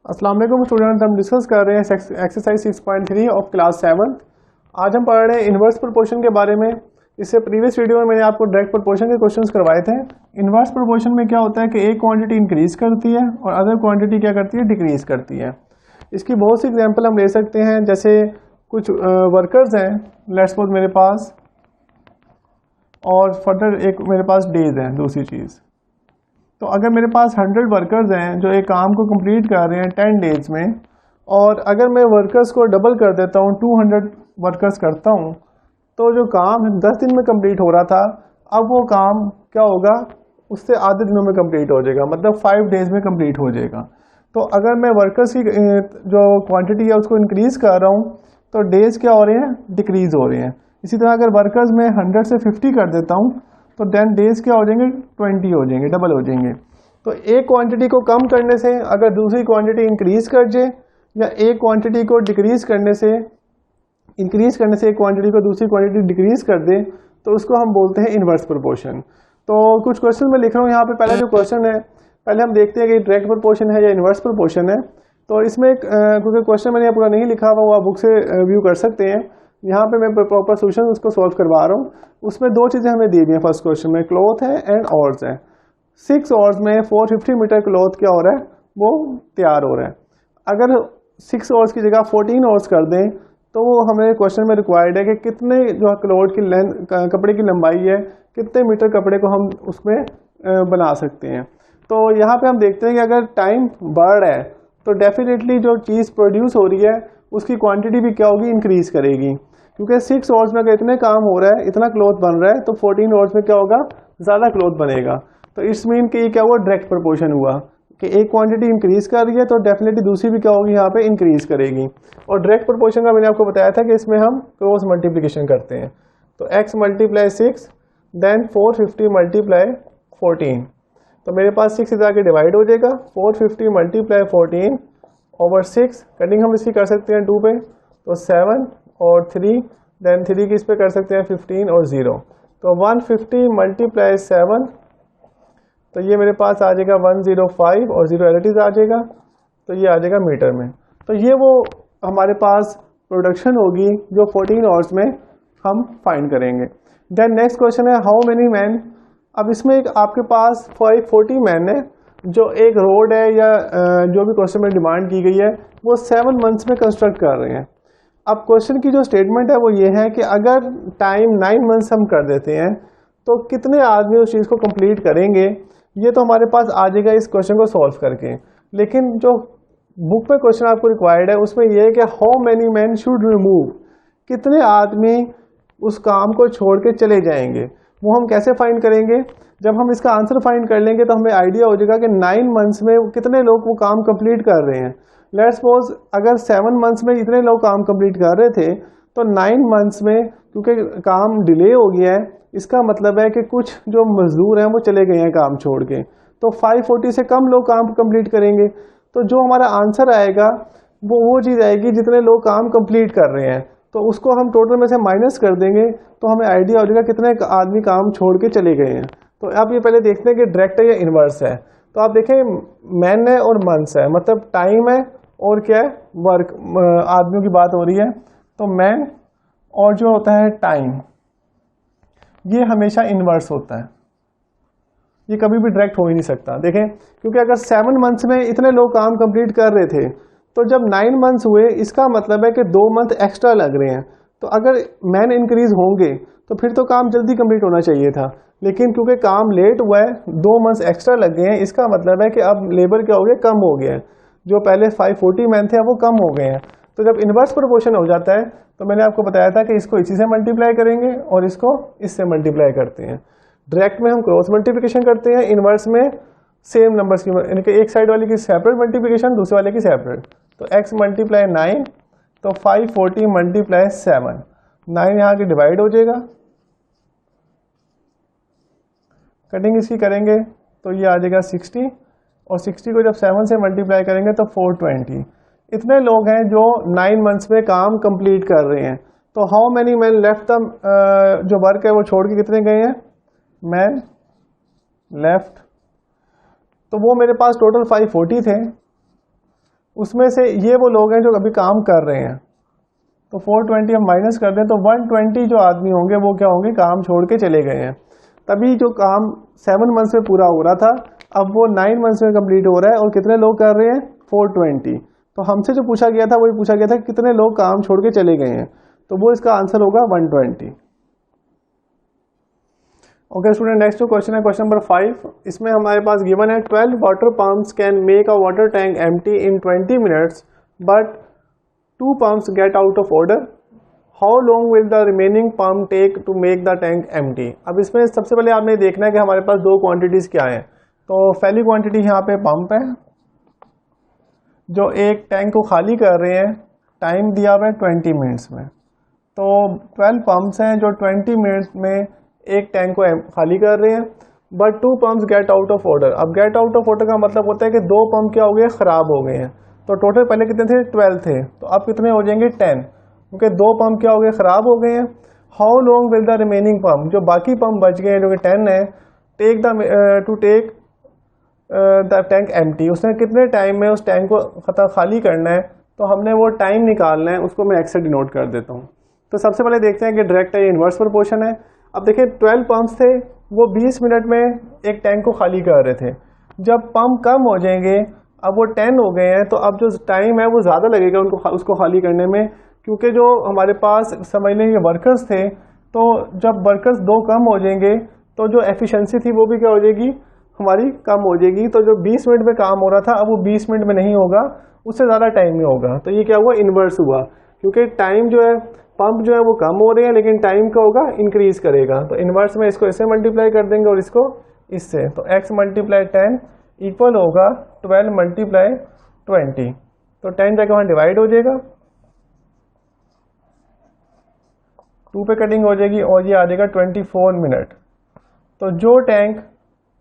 अस्सलाम वालेकुम स्टूडेंट, हम डिस्कस कर रहे हैं एक्सरसाइज 6.3 ऑफ क्लास 7। आज हम पढ़ रहे हैं इन्वर्स प्रोपोर्शन के बारे में। इससे प्रीवियस वीडियो में मैंने आपको डायरेक्ट प्रोपोर्शन के क्वेश्चंस करवाए थे। इन्वर्स प्रोपोर्शन में क्या होता है कि एक क्वांटिटी इंक्रीज करती है और अदर क्वांटिटी क्या करती है, डिक्रीज करती है। इसकी बहुत सी एग्जाम्पल हम ले सकते हैं, जैसे कुछ वर्कर्स हैं, लेट्स सपोज मेरे पास, और फर्दर एक मेरे पास डेज है दूसरी चीज़। तो अगर मेरे पास 100 वर्कर्स हैं जो एक काम को कंप्लीट कर रहे हैं 10 डेज में, और अगर मैं वर्कर्स को डबल कर देता हूँ, 200 वर्कर्स करता हूँ, तो जो काम 10 दिन में कंप्लीट हो रहा था, अब वो काम क्या होगा, उससे आधे दिनों में कंप्लीट हो जाएगा, मतलब 5 डेज में कंप्लीट हो जाएगा। तो अगर मैं वर्कर्स की जो क्वांटिटी है उसको इंक्रीज़ कर रहा हूँ, तो डेज क्या हो रहे हैं, डिक्रीज़ हो रहे हैं। इसी तरह अगर वर्कर्स में 100 से 50 कर देता हूँ, तो देन डेज क्या हो जाएंगे, 20 हो जाएंगे, डबल हो जाएंगे। तो एक क्वांटिटी को कम करने से अगर दूसरी क्वांटिटी इंक्रीज कर जाए, या एक क्वांटिटी को डिक्रीज करने से इंक्रीज करने से एक क्वांटिटी को दूसरी क्वांटिटी डिक्रीज कर दे, तो उसको हम बोलते हैं इन्वर्स प्रोपोर्शन। तो कुछ क्वेश्चन मैं लिख रहा हूँ यहाँ पे। पहला जो क्वेश्चन है, पहले हम देखते हैं कि डायरेक्ट प्रोपोर्शन है या इन्वर्स प्रोपोर्शन है। तो इसमें क्योंकि क्वेश्चन मैंने पूरा नहीं लिखा हुआ, वो आप बुक से व्यू कर सकते हैं। यहाँ पे मैं प्रॉपर सोल्यूशन उसको सॉल्व करवा रहा हूँ। उसमें दो चीज़ें हमें दी हुई हैं फर्स्ट क्वेश्चन में, क्लॉथ है एंड ऑर्स है। 6 आवर्स में 450 मीटर क्लॉथ क्या हो रहा है, वो तैयार हो रहा है। अगर 6 आवर्स की जगह 14 आवर्स कर दें, तो वो हमें क्वेश्चन में रिक्वायर्ड है कि कितने जो क्लॉथ की लेंथ, कपड़े की लंबाई है, कितने मीटर कपड़े को हम उसमें बना सकते हैं। तो यहाँ पे हम देखते हैं कि अगर टाइम बढ़ रहा है, तो डेफिनेटली जो चीज़ प्रोड्यूस हो रही है उसकी क्वांटिटी भी क्या होगी, इंक्रीज करेगी। क्योंकि 6 आवर्स में अगर इतने काम हो रहा है, इतना क्लॉथ बन रहा है, तो 14 आवर्स में क्या होगा, ज़्यादा क्लॉथ बनेगा। तो इट्स मीन कि ये क्या हुआ, डायरेक्ट प्रोपोर्शन हुआ कि एक क्वांटिटी इंक्रीज कर रही है तो डेफिनेटली दूसरी भी क्या होगी, यहाँ पे इंक्रीज करेगी। और डायरेक्ट प्रोपोर्शन का मैंने आपको बताया था कि इसमें हम क्रॉस मल्टीप्लिकेशन करते हैं। तो x मल्टीप्लाई 6 देन 450 मल्टीप्लाई 14, तो मेरे पास 6 इधर आके डिवाइड हो जाएगा। 450 मल्टीप्लाई 14 ओवर 6, कटिंग हम इसकी कर सकते हैं 2 पे, तो 7 और 3, देन 3 की इस पे कर सकते हैं 15 और 0, तो 150 मल्टीप्लाई 7, तो ये मेरे पास आ जाएगा 105 और 0 एलिटीज आ जाएगा, तो ये आ जाएगा मीटर में। तो ये वो हमारे पास प्रोडक्शन होगी जो 14 आवर्स में हम फाइंड करेंगे। देन नेक्स्ट क्वेश्चन है हाउ मेनी मैन। अब इसमें एक आपके पास 40 मैन है, जो एक रोड है या जो भी क्वेश्चन में डिमांड की गई है वो 7 मंथ्स में कंस्ट्रक्ट कर रहे हैं। अब क्वेश्चन की जो स्टेटमेंट है वो ये है कि अगर टाइम 9 मंथ्स हम कर देते हैं, तो कितने आदमी उस चीज़ को कंप्लीट करेंगे, ये तो हमारे पास आ जाएगा इस क्वेश्चन को सॉल्व करके। लेकिन जो बुक में क्वेश्चन आपको रिक्वायर्ड है उसमें यह है कि how many man should remove, कितने आदमी उस काम को छोड़ के चले जाएंगे। वो हम कैसे फाइंड करेंगे, जब हम इसका आंसर फाइंड कर लेंगे तो हमें आइडिया हो जाएगा कि 9 मंथ्स में कितने लोग वो काम कंप्लीट कर रहे हैं। लेट्स सपोज अगर 7 मंथ्स में इतने लोग काम कंप्लीट कर रहे थे, तो 9 मंथ्स में क्योंकि काम डिले हो गया है, इसका मतलब है कि कुछ जो मजदूर हैं वो चले गए हैं काम छोड़ के, तो 540 से कम लोग काम कंप्लीट करेंगे। तो जो हमारा आंसर आएगा वो चीज़ आएगी जितने लोग काम कंप्लीट कर रहे हैं, तो उसको हम टोटल में से माइनस कर देंगे, तो हमें आइडिया हो जाएगा कितने आदमी काम छोड़ के चले गए हैं। तो आप ये पहले देखते हैं कि डायरेक्ट है या इन्वर्स है। तो आप देखें मैन है और मंथ्स है, मतलब टाइम है और क्या है, वर्क, आदमियों की बात हो रही है। तो मैन और जो होता है टाइम, ये हमेशा इन्वर्स होता है, ये कभी भी डायरेक्ट हो ही नहीं सकता। देखें, क्योंकि अगर 7 मंथ्स में इतने लोग काम कंप्लीट कर रहे थे, तो जब 9 मंथ्स हुए, इसका मतलब है कि 2 मंथ एक्स्ट्रा लग रहे हैं। तो अगर मैन इंक्रीज होंगे तो फिर तो काम जल्दी कंप्लीट होना चाहिए था, लेकिन क्योंकि काम लेट हुआ है, 2 मंथ्स एक्स्ट्रा लग गए हैं, इसका मतलब है कि अब लेबर क्या हो गया, कम हो गया है। जो पहले 540 मैन थे अब वो कम हो गए हैं। तो जब इन्वर्स प्रोपोर्शन हो जाता है, तो मैंने आपको बताया था कि इसको इसी से मल्टीप्लाई करेंगे और इसको इससे मल्टीप्लाई करते हैं। डायरेक्ट में हम क्रॉस मल्टीप्लिकेशन करते हैं, इन्वर्स में सेम नंबर्स की, यानी कि एक साइड वाले की सेपरेट मल्टीप्लिकेशन, दूसरे वाले की सेपरेट। तो x मल्टीप्लाई 9, तो 540 मल्टीप्लाई 7, 9 यहाँ के डिवाइड हो जाएगा, कटिंग इसकी करेंगे तो ये आ जाएगा 60, और 60 को जब 7 से मल्टीप्लाई करेंगे तो 420। इतने लोग हैं जो 9 मंथ्स में काम कंप्लीट कर रहे हैं। तो how many man left the, जो वर्क है वो छोड़ के कितने गए हैं, मैन लेफ्ट, तो वो मेरे पास टोटल 540 थे, उसमें से ये वो लोग हैं जो अभी काम कर रहे हैं, तो 420 हम माइनस कर दें तो 120 जो आदमी होंगे वो क्या होंगे, काम छोड़ के चले गए हैं। तभी जो काम 7 मंथ्स में पूरा हो रहा था अब वो 9 मंथ्स में कंप्लीट हो रहा है, और कितने लोग कर रहे हैं, 420। तो हमसे जो पूछा गया था वही पूछा गया था कि कितने लोग काम छोड़ के चले गए हैं, तो वो इसका आंसर होगा 120। ओके स्टूडेंट, नेक्स्ट क्वेश्चन है क्वेश्चन नंबर 5। इसमें हमारे पास गिवन है 12 water pumps can make a water tank empty in 20 minutes but 2 pumps get out of order. How long will the remaining pump take to make the tank empty? अब इसमें सबसे पहले आपने देखना है कि हमारे पास दो क्वांटिटीज क्या हैं। तो पहली क्वांटिटी यहाँ पे पंप है जो एक टैंक को खाली कर रहे हैं, टाइम दिया हुआ है 20 मिनट्स में। तो 12 पंप्स हैं जो 20 मिनट्स में एक टैंक को खाली कर रहे हैं, but 2 pumps get out of order. अब गेट आउट ऑफ ऑर्डर का मतलब होता है कि 2 पंप क्या हो गए, ख़राब हो गए हैं। तो टोटल पहले कितने थे, 12 थे, तो अब कितने हो जाएंगे 10, क्योंकि 2 पंप क्या हो गए, ख़राब हो गए हैं। How long will the remaining pump, जो बाकी पंप बच गए हैं जो कि 10 है, टेक द टैंक एम्प्टी, उसने कितने टाइम में उस टैंक को खाली करना है। तो हमने वो टाइम निकालना है, उसको मैं एक्स से डिनोट कर देता हूँ। तो सबसे पहले देखते हैं कि डायरेक्ट है या इन्वर्स प्रोपोर्शन है। अब देखिए 12 पंप्स थे, वो 20 मिनट में एक टैंक को खाली कर रहे थे। जब पंप कम हो जाएंगे, अब वो 10 हो गए हैं, तो अब जो टाइम है वो ज़्यादा लगेगा उसको खाली करने में, क्योंकि जो हमारे पास समझ लें ये वर्कर्स थे, तो जब वर्कर्स 2 कम हो जाएंगे तो जो एफिशिएंसी थी वो भी क्या हो जाएगी, हमारी कम हो जाएगी। तो जो 20 मिनट में काम हो रहा था अब वो 20 मिनट में नहीं होगा, उससे ज़्यादा टाइम में होगा। तो ये क्या हुआ, इन्वर्स हुआ, क्योंकि टाइम जो है पंप जो है वो कम हो रहे हैं लेकिन टाइम क्या होगा, इंक्रीज करेगा। तो इन्वर्स में इसको इससे मल्टीप्लाई कर देंगे और इसको इससे, तो x मल्टीप्लाई 10 इक्वल होगा 12 मल्टीप्लाई 20। तो 10 जाके वहाँ डिवाइड हो जाएगा, 2 पे कटिंग हो जाएगी और ये आ जाएगा 24 मिनट। तो जो टैंक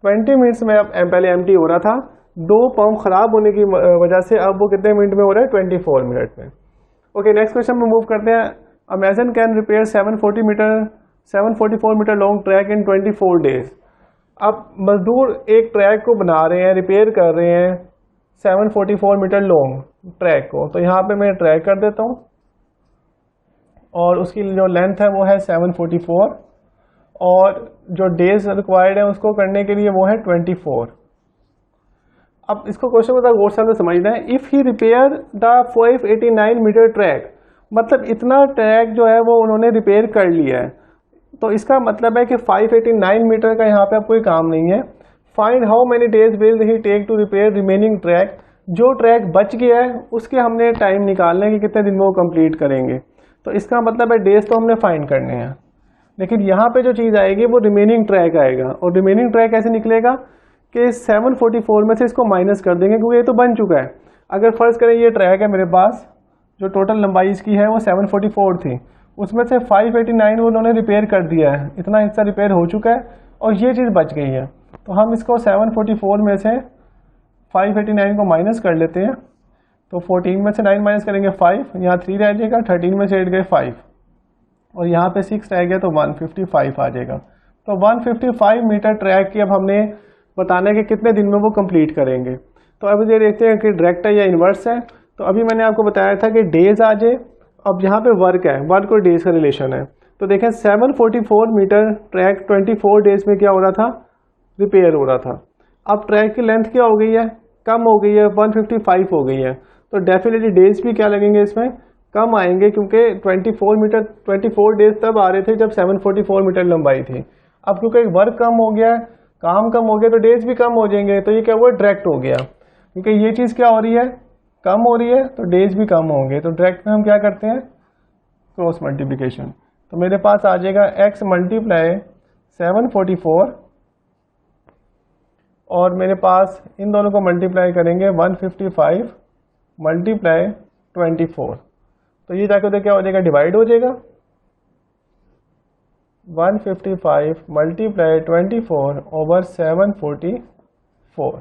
20 मिनट्स में अब पहले एम्प्टी हो रहा था, 2 पंप खराब होने की वजह से अब वो कितने मिनट में हो रहा है, 24 मिनट में। ओके नेक्स्ट क्वेश्चन में मूव करते हैं। A mason can repair 744 metre long track in 24 days. अब मजदूर एक ट्रैक को बना रहे हैं, रिपेयर कर रहे हैं 744 मीटर लॉन्ग ट्रैक को। तो यहाँ पे मैं ट्रैक कर देता हूँ और उसकी जो लेंथ है वो है 744 और जो डेज रिक्वायर्ड है उसको करने के लिए वो है 24। अब इसको क्वेश्चन को गौर से समझना है। If he repair the 589 metre track, मतलब इतना ट्रैक जो है वो उन्होंने रिपेयर कर लिया है, तो इसका मतलब है कि 589 मीटर का यहाँ पे अब कोई काम नहीं है। Find how many days will he take to repair remaining track, जो ट्रैक बच गया है उसके हमने टाइम निकालना है कि कितने दिन में वो कंप्लीट करेंगे। तो इसका मतलब है डेज तो हमने फाइंड करने हैं, लेकिन यहाँ पे जो चीज़ आएगी वो रिमेनिंग ट्रैक आएगा। और रिमेनिंग ट्रैक ऐसे निकलेगा कि 744 में से इसको माइनस कर देंगे, क्योंकि ये तो बन चुका है। अगर फर्ज करें ये ट्रैक है मेरे पास, जो टोटल लंबाई इसकी है वो 744 थी, उसमें से 589 उन्होंने रिपेयर कर दिया है, इतना हिस्सा रिपेयर हो चुका है और ये चीज़ बच गई है। तो हम इसको 744 में से 589 को माइनस कर लेते हैं। तो 14 में से 9 माइनस करेंगे 5, यहाँ 3 रह जाएगा, 13 में से 8 गए 5 और यहाँ पे 6 रह गया, तो 155 आ जाएगा। तो 155 मीटर ट्रैक की अब हमने बताना है कि कितने दिन में वो कंप्लीट करेंगे। तो अब ये देखते हैं कि डायरेक्ट है या इन्वर्स है। तो अभी मैंने आपको बताया था कि डेज आ जाए, अब यहाँ पे वर्क है, वर्क और डेज का रिलेशन है। तो देखें 744 मीटर ट्रैक 24 डेज में क्या हो रहा था, रिपेयर हो रहा था। अब ट्रैक की लेंथ क्या हो गई है, कम हो गई है, 155 हो गई है। तो डेफिनेटली डेज भी क्या लगेंगे, इसमें कम आएंगे, क्योंकि 24 डेज तब आ रहे थे जब 744 मीटर लंबाई थी। अब क्योंकि वर्क कम हो गया, काम कम हो गया, तो डेज भी कम हो जाएंगे। तो ये क्या हुआ, डायरेक्ट हो गया, क्योंकि ये चीज़ क्या हो रही है, कम हो रही है, तो डेज भी कम होंगे। तो डायरेक्ट में हम क्या करते हैं, क्रॉस मल्टीप्लिकेशन। तो मेरे पास आ जाएगा x मल्टीप्लाई 744 और मेरे पास इन दोनों को मल्टीप्लाई करेंगे 155 मल्टीप्लाई 24। तो ये जाकर क्या हो जाएगा, डिवाइड हो जाएगा। 155 मल्टीप्लाई 24 ओवर 744।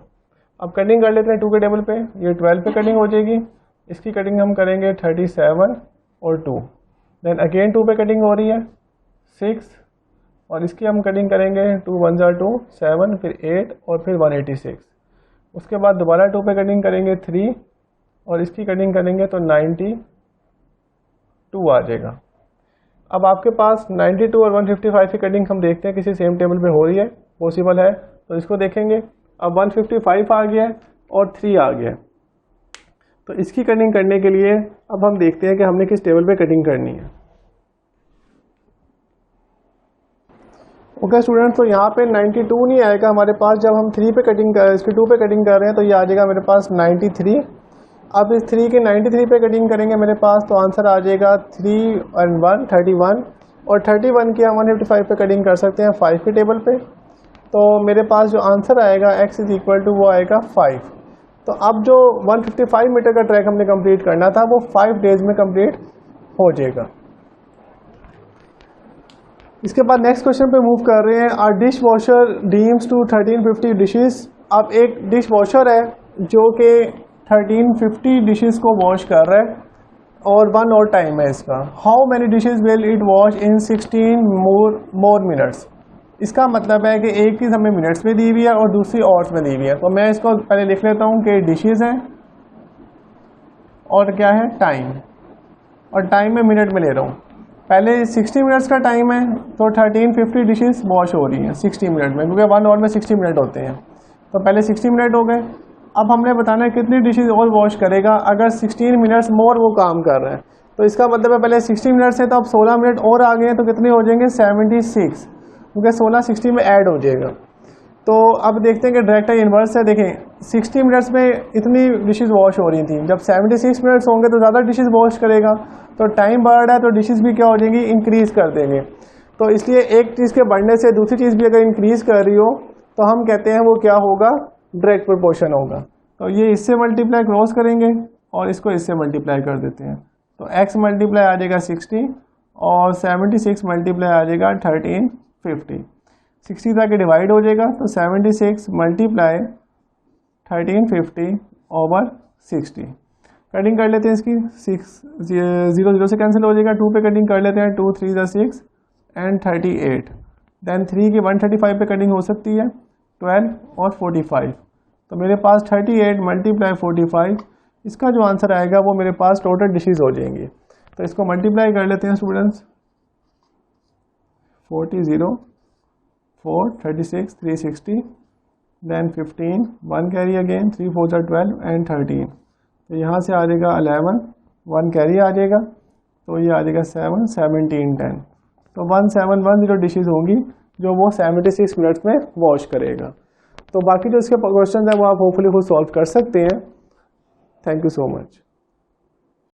अब कटिंग कर लेते हैं 2 के टेबल पे, ये 12 पे कटिंग हो जाएगी, इसकी कटिंग हम करेंगे 37 और 2, देन अगेन 2 पे कटिंग हो रही है 6 और इसकी हम कटिंग करेंगे 2 1 जा 2 7 फिर 8 और फिर 186। उसके बाद दोबारा 2 पे कटिंग करेंगे 3 और इसकी कटिंग करेंगे तो 92 आ जाएगा। अब आपके पास 92 और 155 की कटिंग हम देखते हैं किसी सेम टेबल पे हो रही है, पॉसिबल है तो इसको देखेंगे। अब 155 आ गया है और 3 आ गया है, तो इसकी कटिंग करने के लिए अब हम देखते हैं कि हमने किस टेबल पे कटिंग करनी है। ओके स्टूडेंट्स, तो यहाँ पे 92 नहीं आएगा हमारे पास। जब हम 3 पे कटिंग कर इसके 2 पे कटिंग कर रहे हैं तो ये आ जाएगा मेरे पास 93। अब इस 3 के 93 पे कटिंग करेंगे मेरे पास, तो आंसर आ जाएगा 3 और 1 31, और 31 की हम 155 पे कटिंग कर सकते हैं 5 के टेबल पे। तो मेरे पास जो आंसर आएगा x इज इक्वल टू वो आएगा 5। तो अब जो 155 मीटर का ट्रैक हमने कंप्लीट करना था वो 5 डेज में कंप्लीट हो जाएगा। इसके बाद नेक्स्ट क्वेश्चन पे मूव कर रहे हैं। Are dish washer deems to 1350 dishes. अब एक डिश वॉशर है जो कि 1350 डिशेस को वॉश कर रहा है और 1 और टाइम है इसका। How many dishes will it wash in 16 more minutes. इसका मतलब है कि एक चीज़ हमें मिनट्स में दी हुई है और दूसरी आवर्स में दी हुई है। तो मैं इसको पहले लिख लेता हूँ कि डिशेस हैं और क्या है टाइम, और टाइम में मिनट में ले रहा हूँ। पहले 60 मिनट्स का टाइम है तो 1350 डिशेस वॉश हो रही हैं 60 मिनट में, क्योंकि 1 आवर में 60 मिनट होते हैं। तो पहले 60 मिनट हो गए। अब हमने बताना है कितनी डिशेस और वॉश करेगा अगर 16 मिनट्स मोर वो काम कर रहे हैं। तो इसका मतलब है पहले 60 मिनट से तो अब 16 मिनट और आ गए हैं, तो कितने हो जाएंगे 76, क्योंकि 16 60 में ऐड हो जाएगा। तो अब देखते हैं कि डायरेक्ट इन्वर्स है। देखें 60 मिनट्स में इतनी डिशेस वॉश हो रही थी, जब 76 मिनट्स होंगे तो ज़्यादा डिशेस वॉश करेगा, तो टाइम बढ़ रहा है तो डिशेस भी क्या हो जाएंगी, इंक्रीज़ कर देंगे। तो इसलिए एक चीज़ के बढ़ने से दूसरी चीज़ भी अगर इंक्रीज़ कर रही हो तो हम कहते हैं वो क्या होगा, डायरेक्ट प्रोपोर्शन होगा। तो ये इससे मल्टीप्लाई क्रॉस करेंगे और इसको इससे मल्टीप्लाई कर देते हैं, तो x मल्टीप्लाई आ जाएगा 60 और 76 मल्टीप्लाई आ जाएगा 1350। 60 तक डिवाइड हो जाएगा, तो 76 मल्टीप्लाई 1350 ओवर 60। कटिंग कर लेते हैं इसकी, 0 से कैंसिल हो जाएगा। 2 पे कटिंग कर लेते हैं, 2 3 6 एंड 38। देन 3 की 135 पे कटिंग हो सकती है, 12 और 45। तो मेरे पास 38 मल्टीप्लाई 45, इसका जो आंसर आएगा वो मेरे पास टोटल डिशेज हो जाएंगी। तो इसको मल्टीप्लाई कर लेते हैं students, 40 0 4 36 360, then 15 1 carry again, 3 4 12 and 13। तो यहाँ से आ जाएगा 11, 1 कैरी आ जाएगा, तो ये आ जाएगा 7 17 10। तो 1710 डिशेज होंगी जो वो 76 मिनट्स में वॉश करेगा। तो बाकी जो इसके क्वेश्चन है वो आप होपफुली खुद सॉल्व कर सकते हैं। Thank you so much.